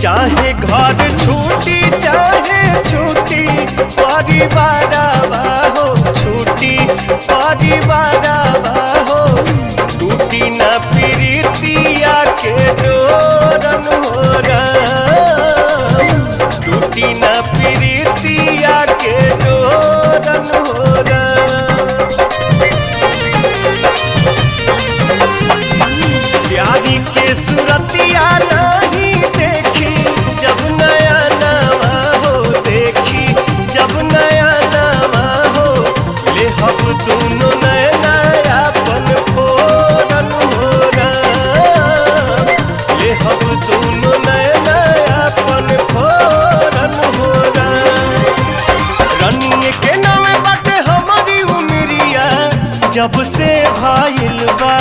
चाहे घर छूटी चाहे छूटी परिवार हो, छूटी परिवार हो, टूटी न प्रीतिया के डोरन हो राम, टूटी न प्रीतिया के डोरन हो राम। प्यारी के सूरतिया नहीं देखी जब नया नवा हो, देखी जब नया नवा हो, ले हम दोनों नया अपन फोरन हो राम, ले हम दोनों नया अपन फोरन हो राम। रनिए के नाम बाटे हमारी उमरिया जब से भाईल बा